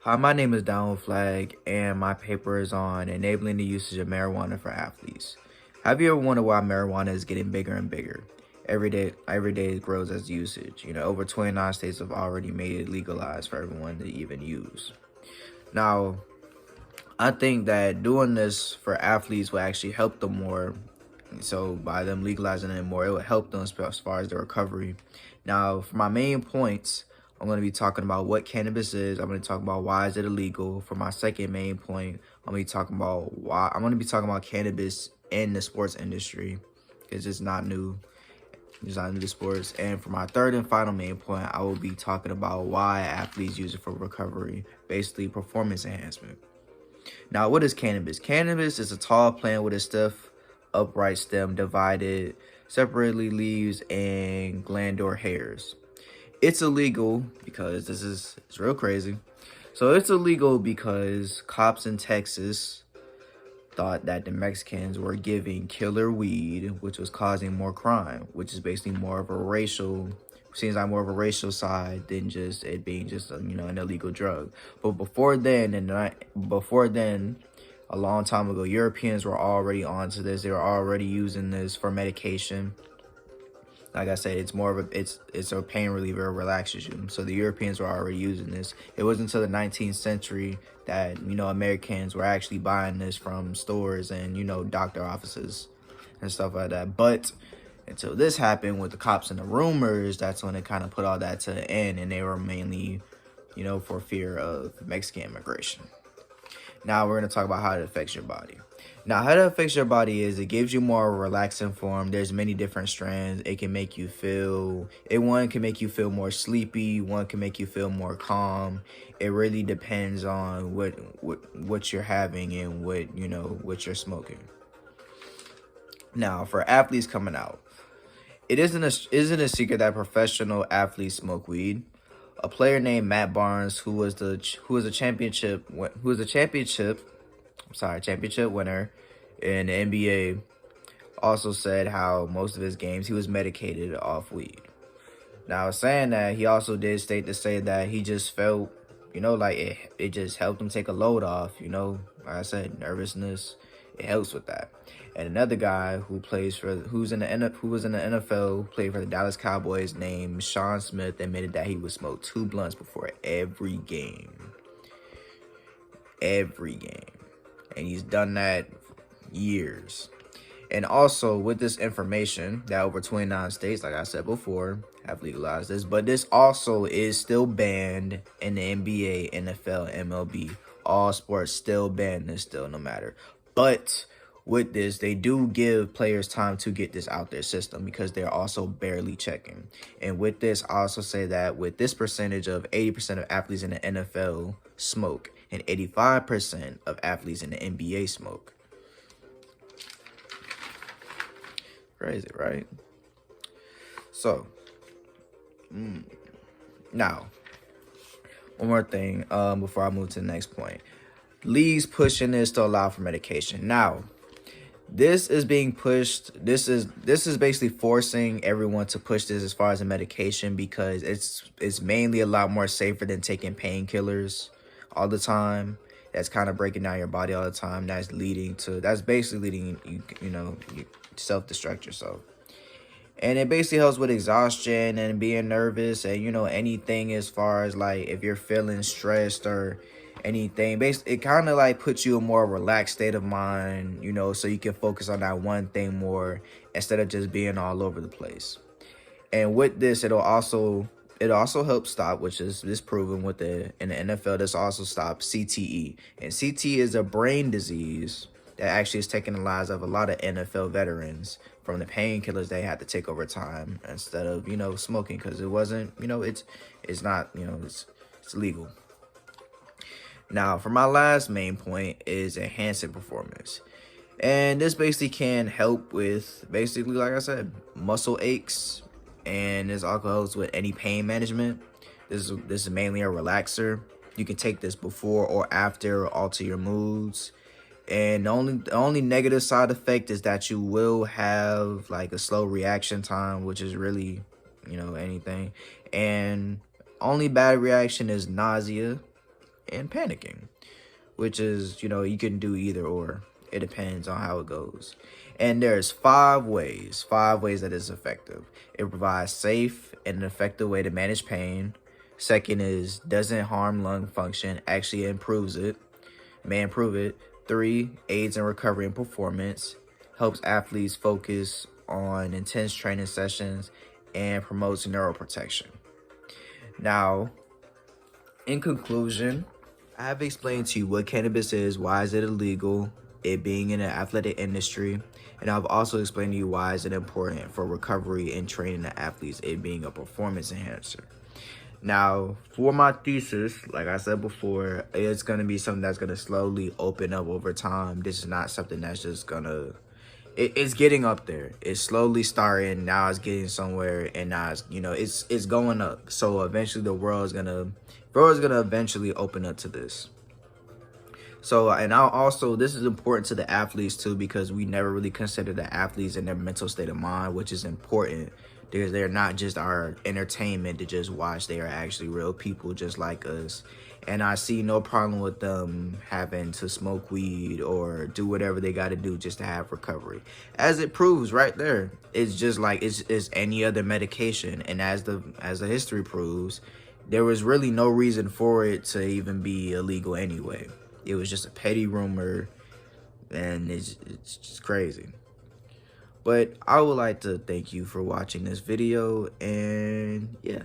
Hi, my name is Down Flag, and my paper is on enabling the usage of marijuana for athletes. Have you ever wondered why marijuana is getting bigger and bigger? Every day it grows as usage. Over 29 states have already made it legalized for everyone to even use. Now, I think that doing this for athletes will actually help them more. So by them legalizing it more, it will help them as far as the recovery. Now, for my main points, I'm going to be talking about what cannabis is. I'm going to talk about why is it illegal. For my second main point, I'm going to be talking about cannabis in the sports industry because it's not new. It's not new to sports. And for my third and final main point, I will be talking about why athletes use it for recovery, basically performance enhancement. Now, what is cannabis? Cannabis is a tall plant with a stiff, upright stem divided separately leaves and glandular hairs. It's illegal because it's real crazy. So it's illegal because cops in Texas thought that the Mexicans were giving killer weed, which was causing more crime, which is basically seems like more of a racial side than just it being just an illegal drug. But before then, a long time ago, Europeans were already onto this. They were already using this for medication. Like I said, it's more of it's a pain reliever, relaxes you. So the Europeans were already using this. It wasn't until the 19th century that Americans were actually buying this from stores and doctor offices and stuff like that. But until this happened with the cops and the rumors, that's when it kind of put all that to an end, and they were mainly for fear of Mexican immigration. Now we're going to talk about how it affects your body. Now, how it affects your body is it gives you more relaxing form. There's many different strands. It can make you feel, one can make you feel more sleepy. One can make you feel more calm. It really depends on what you're having and what you're smoking. Now, for athletes coming out, it isn't a secret that professional athletes smoke weed. A player named Matt Barnes, who was a championship winner in the NBA, also said how most of his games he was medicated off weed. Now, saying that, he also did say that he just felt, like it just helped him take a load off. Like I said, nervousness, it helps with that. And another guy who was in the NFL, played for the Dallas Cowboys, named Sean Smith, admitted that he would smoke 2 blunts before every game. And he's done that years. And also, with this information, that over 29 states, like I said before, have legalized this, but this also is still banned in the NBA, NFL, MLB. All sports still ban this still, no matter. But with this, they do give players time to get this out their system because they're also barely checking. And with this, I also say that with this percentage of 80% of athletes in the NFL smoke and 85% of athletes in the NBA smoke. Crazy, right? So, now, one more thing before I move to the next point. Leagues pushing this to allow for medication. Now, this is being pushed. This is basically forcing everyone to push this as far as a medication because it's mainly a lot more safer than taking painkillers all the time. That's kind of breaking down your body all the time. That's basically leading you self-destruct yourself. And it basically helps with exhaustion and being nervous and anything as far as like if you're feeling stressed or anything. Basically, it kind of like puts you in a more relaxed state of mind, so you can focus on that one thing more instead of just being all over the place. And with this, it also helps stop, which is proven in the NFL. This also stops CTE, and CTE is a brain disease that actually is taking the lives of a lot of NFL veterans from the painkillers they had to take over time instead of smoking because it wasn't it's not it's legal. Now, for my last main point is enhancing performance. And this basically can help with, basically, like I said, muscle aches. And this also helps with any pain management. This is mainly a relaxer. You can take this before or after, alter your moods. And the only negative side effect is that you will have like a slow reaction time, which is really, anything. And only bad reaction is nausea. and panicking, which is, you know, you can do either or. It depends on how it goes. And there's five ways that is effective. It provides safe and effective way to manage pain. Second is doesn't harm lung function, actually may improve it. 3, aids in recovery and performance, helps athletes focus on intense training sessions, and promotes neuroprotection. Now, in conclusion, I have explained to you what cannabis is, why is it illegal, it being in the athletic industry, and I've also explained to you why is it important for recovery and training the athletes, it being a performance enhancer. Now, for my thesis, like I said before, it's going to be something that's going to slowly open up over time. This is not something that's just going to... It's getting up there. It's slowly starting. Now it's getting somewhere, and now it's, you know, it's going up. So eventually the world's gonna eventually open up to this. So, and I'll also, this is important to the athletes too, because we never really consider the athletes and their mental state of mind, which is important. They're not just our entertainment to just watch. They are actually real people just like us. And I see no problem with them having to smoke weed or do whatever they got to do just to have recovery. As it proves right there, it's just like it's any other medication. And as the history proves, there was really no reason for it to even be illegal anyway. It was just a petty rumor, and it's just crazy. But I would like to thank you for watching this video, and yeah.